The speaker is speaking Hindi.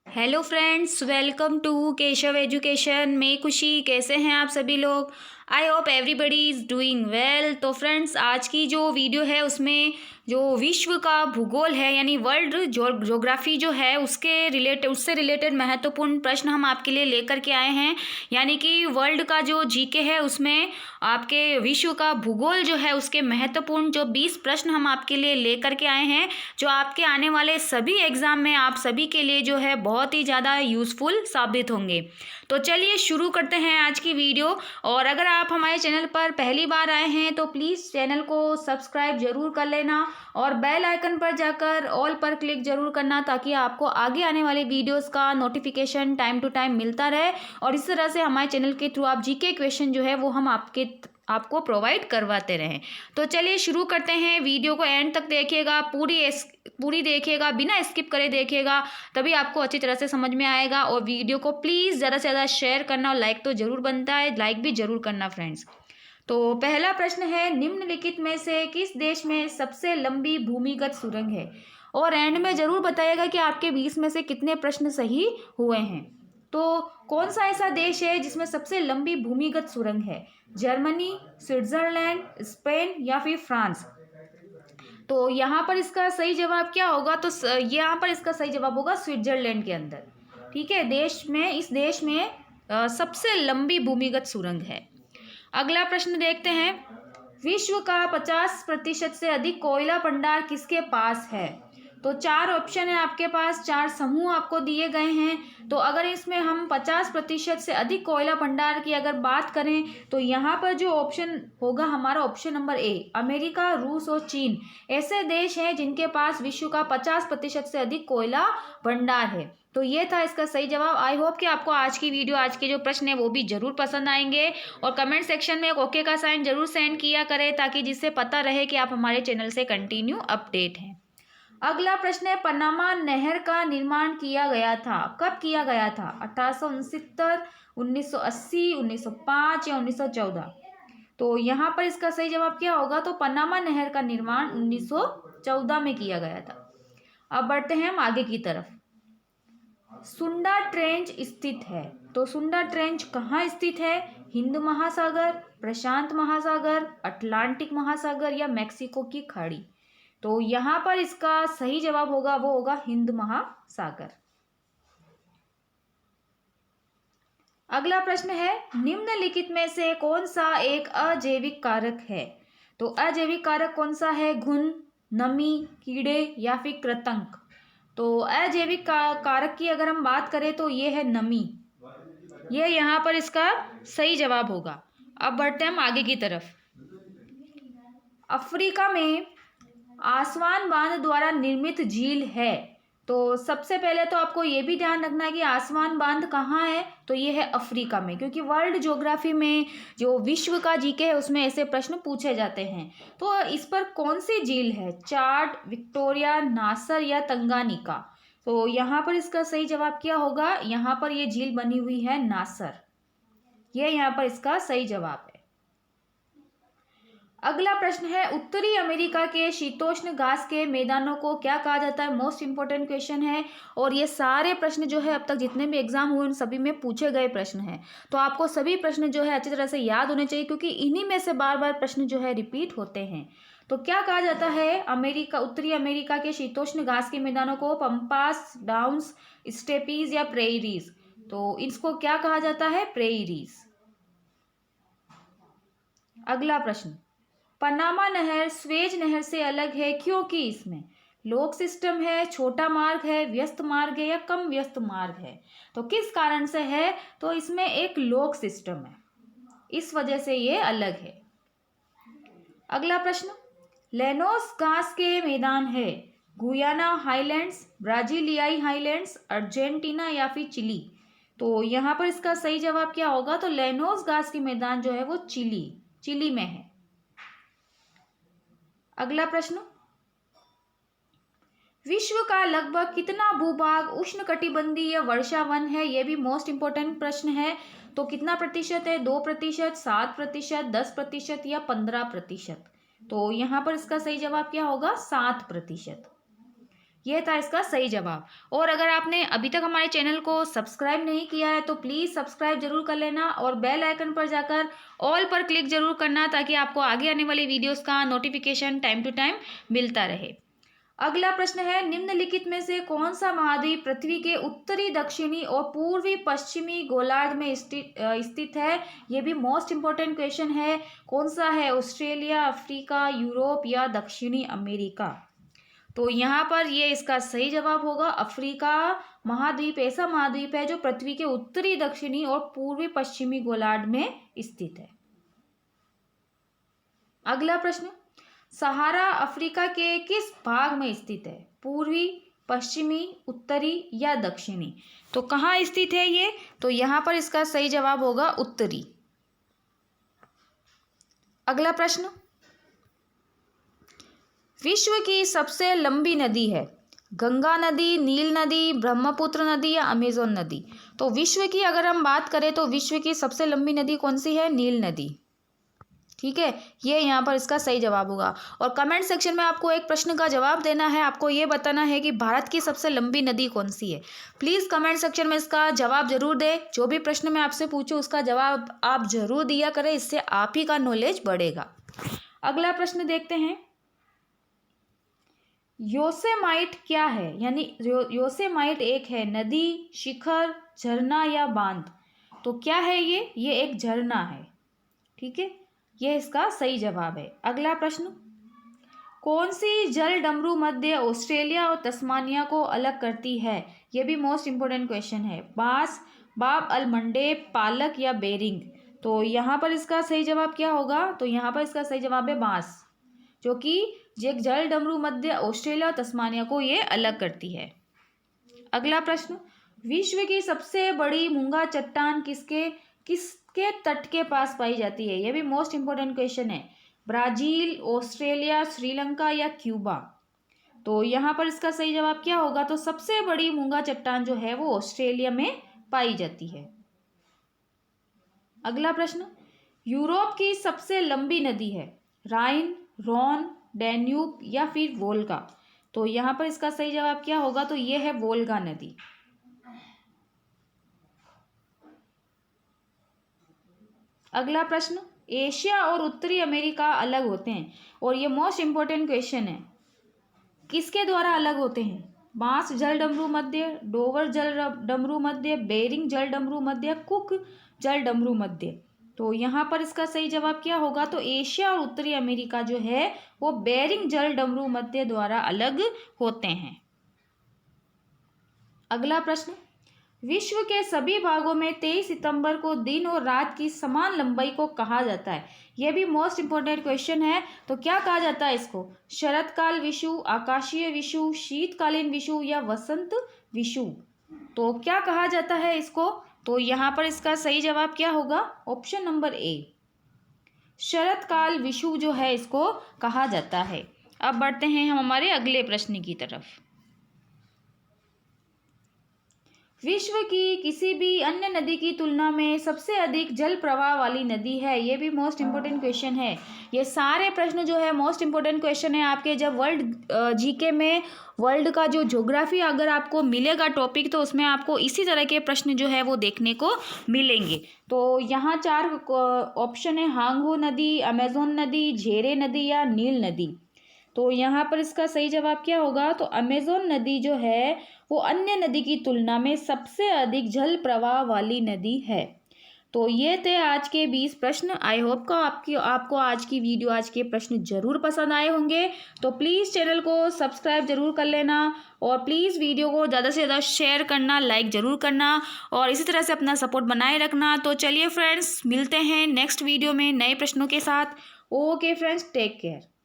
Hello friends, welcome to Keshav education. मैं खुशी। कैसे हैं आप सभी लोग? I hope everybody is doing well. तो फ्रेंड्स, आज की जो वीडियो है उसमें जो विश्व का भूगोल है यानी वर्ल्ड ज्योग्राफी जो है उससे रिलेटेड महत्वपूर्ण प्रश्न हम आपके लिए लेकर के आए हैं। यानी कि वर्ल्ड का जो जीके है उसमें आपके विश्व का भूगोल जो है उसके महत्वपूर्ण जो 20 प्रश्न हम आपके लिए लेकर के आए हैं, जो आपके आने वाले सभी एग्जाम में आप सभी के लिए जो है बहुत ही ज़्यादा यूज़फुल साबित होंगे। तो चलिए शुरू करते हैं आज की वीडियो। और अगर आप हमारे चैनल पर पहली बार आए हैं तो प्लीज़ चैनल को सब्सक्राइब जरूर कर लेना और बेल आइकन पर जाकर ऑल पर क्लिक जरूर करना, ताकि आपको आगे आने वाले वीडियोस का नोटिफिकेशन टाइम टू टाइम मिलता रहे। और इस तरह से हमारे चैनल के थ्रू आप जीके क्वेश्चन जो है वो हम आपको प्रोवाइड करवाते रहें। तो चलिए शुरू करते हैं। वीडियो को एंड तक देखिएगा, पूरी देखिएगा, बिना स्किप करे देखिएगा, तभी आपको अच्छी तरह से समझ में आएगा। और वीडियो को प्लीज़ ज़्यादा से ज़्यादा शेयर करना और लाइक तो ज़रूर बनता है, लाइक भी ज़रूर करना फ्रेंड्स। तो पहला प्रश्न है, निम्नलिखित में से किस देश में सबसे लंबी भूमिगत सुरंग है? और एंड में ज़रूर बताइएगा कि आपके 20 में से कितने प्रश्न सही हुए हैं। तो कौन सा ऐसा देश है जिसमें सबसे लंबी भूमिगत सुरंग है? जर्मनी, स्विट्जरलैंड, स्पेन या फिर फ्रांस? तो यहाँ पर इसका सही जवाब क्या होगा? तो यहाँ पर इसका सही जवाब होगा स्विट्जरलैंड के अंदर। ठीक है, इस देश में सबसे लंबी भूमिगत सुरंग है। अगला प्रश्न देखते हैं, विश्व का 50% से अधिक कोयला भंडार किसके पास है? तो 4 ऑप्शन है आपके पास, 4 समूह आपको दिए गए हैं। तो अगर इसमें हम 50% से अधिक कोयला भंडार की अगर बात करें तो यहाँ पर जो ऑप्शन होगा हमारा ऑप्शन नंबर ए, अमेरिका, रूस और चीन ऐसे देश हैं जिनके पास विश्व का 50% से अधिक कोयला भंडार है। तो ये था इसका सही जवाब। आई होप कि आपको आज की वीडियो, आज के जो प्रश्न है वो भी जरूर पसंद आएंगे। और कमेंट सेक्शन में एक ओके का साइन जरूर सेंड किया करें, ताकि जिससे पता रहे कि आप हमारे चैनल से कंटिन्यू अपडेट हैं। अगला प्रश्न है, पनामा नहर का निर्माण किया गया था, कब किया गया था? 1869, 1980, 1905 या 1914? तो यहाँ पर इसका सही जवाब क्या होगा? तो पनामा नहर का निर्माण 1914 में किया गया था। अब बढ़ते हैं हम आगे की तरफ। सुंडा ट्रेंच स्थित है, तो सुंडा ट्रेंच कहाँ स्थित है? हिंद महासागर, प्रशांत महासागर, अटलांटिक महासागर या मैक्सिको की खाड़ी? तो यहाँ पर इसका सही जवाब होगा वो होगा हिंद महासागर। अगला प्रश्न है, निम्नलिखित में से कौन सा एक अजैविक कारक है? तो अजैविक कारक कौन सा है? घुन, नमी, कीड़े या फिर कृंतक? तो अजैविक कारक की अगर हम बात करें तो ये है नमी। ये यहाँ पर इसका सही जवाब होगा। अब बढ़ते हैं हम आगे की तरफ। अफ्रीका में आसवान बांध द्वारा निर्मित झील है। तो सबसे पहले तो आपको ये भी ध्यान रखना है कि आसवान बांध कहाँ है? तो ये है अफ्रीका में, क्योंकि वर्ल्ड ज्योग्राफी में जो विश्व का जीके है उसमें ऐसे प्रश्न पूछे जाते हैं। तो इस पर कौन सी झील है? चाड, विक्टोरिया, नासर या तंगानिका? तो यहाँ पर इसका सही जवाब क्या होगा? यहाँ पर ये झील बनी हुई है नासर। ये यहाँ पर इसका सही जवाब है। अगला प्रश्न है, उत्तरी अमेरिका के शीतोष्ण घास के मैदानों को क्या कहा जाता है? मोस्ट इंपोर्टेंट क्वेश्चन है। और ये सारे प्रश्न जो है अब तक जितने भी एग्जाम हुए उन सभी में पूछे गए प्रश्न हैं। तो आपको सभी प्रश्न जो है अच्छी तरह से याद होने चाहिए, क्योंकि इन्हीं में से बार बार प्रश्न जो है रिपीट होते हैं। तो क्या कहा जाता है उत्तरी अमेरिका के शीतोष्ण घास के मैदानों को? पंपास, डाउन्स, स्टेपीज या प्रेरीज? तो इसको क्या कहा जाता है? प्रेरीज। अगला प्रश्न, पनामा नहर स्वेज नहर से अलग है क्योंकि इसमें लोक सिस्टम है, छोटा मार्ग है, व्यस्त मार्ग है या कम व्यस्त मार्ग है? तो किस कारण से है? तो इसमें एक लोक सिस्टम है, इस वजह से ये अलग है। अगला प्रश्न, लेनोस घास के मैदान है गुयाना हाईलैंड्स, ब्राजीलियाई हाईलैंड्स, अर्जेंटीना या फिर चिली? तो यहाँ पर इसका सही जवाब क्या होगा? तो लेनोस घास के मैदान जो है वो चिली में है। अगला प्रश्न, विश्व का लगभग कितना भूभाग उष्णकटिबंधीय वर्षावन है? यह भी मोस्ट इंपोर्टेंट प्रश्न है। तो कितना प्रतिशत है? 2%, 7%, 10% या 15%? तो यहाँ पर इसका सही जवाब क्या होगा? 7%। ये था इसका सही जवाब। और अगर आपने अभी तक हमारे चैनल को सब्सक्राइब नहीं किया है तो प्लीज़ सब्सक्राइब जरूर कर लेना और बेल आइकन पर जाकर ऑल पर क्लिक जरूर करना, ताकि आपको आगे आने वाली वीडियोस का नोटिफिकेशन टाइम टू टाइम मिलता रहे। अगला प्रश्न है, निम्नलिखित में से कौन सा महाद्वीप पृथ्वी के उत्तरी, दक्षिणी और पूर्वी पश्चिमी गोलार्ध में स्थित है? ये भी मोस्ट इंपॉर्टेंट क्वेश्चन है। कौन सा है? ऑस्ट्रेलिया, अफ्रीका, यूरोप या दक्षिणी अमेरिका? तो यहाँ पर ये इसका सही जवाब होगा अफ्रीका महाद्वीप ऐसा महाद्वीप है जो पृथ्वी के उत्तरी, दक्षिणी और पूर्वी पश्चिमी गोलार्ध में स्थित है। अगला प्रश्न, सहारा अफ्रीका के किस भाग में स्थित है? पूर्वी, पश्चिमी, उत्तरी या दक्षिणी? तो कहाँ स्थित है ये? तो यहाँ पर इसका सही जवाब होगा उत्तरी। अगला प्रश्न, विश्व की सबसे लंबी नदी है? गंगा नदी, नील नदी, ब्रह्मपुत्र नदी या अमेज़न नदी? तो विश्व की अगर हम बात करें तो विश्व की सबसे लंबी नदी कौन सी है? नील नदी। ठीक है, ये यहाँ पर इसका सही जवाब होगा। और कमेंट सेक्शन में आपको एक प्रश्न का जवाब देना है, आपको ये बताना है कि भारत की सबसे लंबी नदी कौन सी है। प्लीज़ कमेंट सेक्शन में इसका जवाब जरूर दें। जो भी प्रश्न मैं आपसे पूछूं उसका जवाब आप जरूर दिया करें, इससे आप ही का नॉलेज बढ़ेगा। अगला प्रश्न देखते हैं, योसेमाइट क्या है? यानी योसेमाइट एक है नदी, शिखर, झरना या बांध? तो क्या है ये एक झरना है। ठीक है, ये इसका सही जवाब है। अगला प्रश्न, कौन सी जल डमरू मध्य ऑस्ट्रेलिया और तस्मानिया को अलग करती है? ये भी मोस्ट इंपोर्टेंट क्वेश्चन है। बांस, बाब अलमंडे, पालक या बेरिंग? तो यहाँ पर इसका सही जवाब क्या होगा? तो यहाँ पर इसका सही जवाब है बांस, जो कि एक जल डमरू मध्य ऑस्ट्रेलिया और तस्मानिया को ये अलग करती है। अगला प्रश्न, विश्व की सबसे बड़ी मूंगा चट्टान किसके तट के पास पाई जाती है? यह भी मोस्ट इंपोर्टेंट क्वेश्चन है। ब्राजील, ऑस्ट्रेलिया, श्रीलंका या क्यूबा? तो यहाँ पर इसका सही जवाब क्या होगा? तो सबसे बड़ी मूंगा चट्टान जो है वो ऑस्ट्रेलिया में पाई जाती है। अगला प्रश्न, यूरोप की सबसे लंबी नदी है? राइन, रॉन, डैन्यूब या फिर वोल्गा? तो यहाँ पर इसका सही जवाब क्या होगा? तो ये है वोल्गा नदी। अगला प्रश्न, एशिया और उत्तरी अमेरिका अलग होते हैं, और ये मोस्ट इंपोर्टेंट क्वेश्चन है। किसके द्वारा अलग होते हैं? बांस जल डमरू मध्य, डोवर जल डमरू मध्य, बेरिंग जल डमरू मध्य, कुक जल डमरू मध्य? तो यहाँ पर इसका सही जवाब क्या होगा? तो एशिया और उत्तरी अमेरिका जो है वो बेरिंग जल डमरू मध्य द्वारा अलग होते हैं। अगला प्रश्न, विश्व के सभी भागों में 23 सितंबर को दिन और रात की समान लंबाई को कहा जाता है? यह भी मोस्ट इंपोर्टेंट क्वेश्चन है। तो क्या कहा जाता है इसको? शरतकाल विषु, आकाशीय विषु, शीतकालीन विषु या वसंत विषु? तो क्या कहा जाता है इसको? तो यहाँ पर इसका सही जवाब क्या होगा? ऑप्शन नंबर ए, शरतकाल विषु जो है इसको कहा जाता है। अब बढ़ते हैं हम हमारे अगले प्रश्न की तरफ। विश्व की किसी भी अन्य नदी की तुलना में सबसे अधिक जल प्रवाह वाली नदी है? ये भी मोस्ट इंपोर्टेंट क्वेश्चन है। ये सारे प्रश्न जो है मोस्ट इंपोर्टेंट क्वेश्चन है आपके। जब वर्ल्ड जीके में वर्ल्ड का जो ज्योग्राफी अगर आपको मिलेगा टॉपिक, तो उसमें आपको इसी तरह के प्रश्न जो है वो देखने को मिलेंगे। तो यहाँ 4 ऑप्शन है, हांगहो नदी, अमेज़न नदी, झेरे नदी या नील नदी? तो यहाँ पर इसका सही जवाब क्या होगा? तो अमेज़न नदी जो है वो अन्य नदी की तुलना में सबसे अधिक जल प्रवाह वाली नदी है। तो ये थे आज के 20 प्रश्न। आई होप का आपको आज की वीडियो, आज के प्रश्न जरूर पसंद आए होंगे। तो प्लीज़ चैनल को सब्सक्राइब जरूर कर लेना, और प्लीज़ वीडियो को ज़्यादा से ज़्यादा शेयर करना, लाइक ज़रूर करना, और इसी तरह से अपना सपोर्ट बनाए रखना। तो चलिए फ्रेंड्स, मिलते हैं नेक्स्ट वीडियो में नए प्रश्नों के साथ। Okay friends, take care.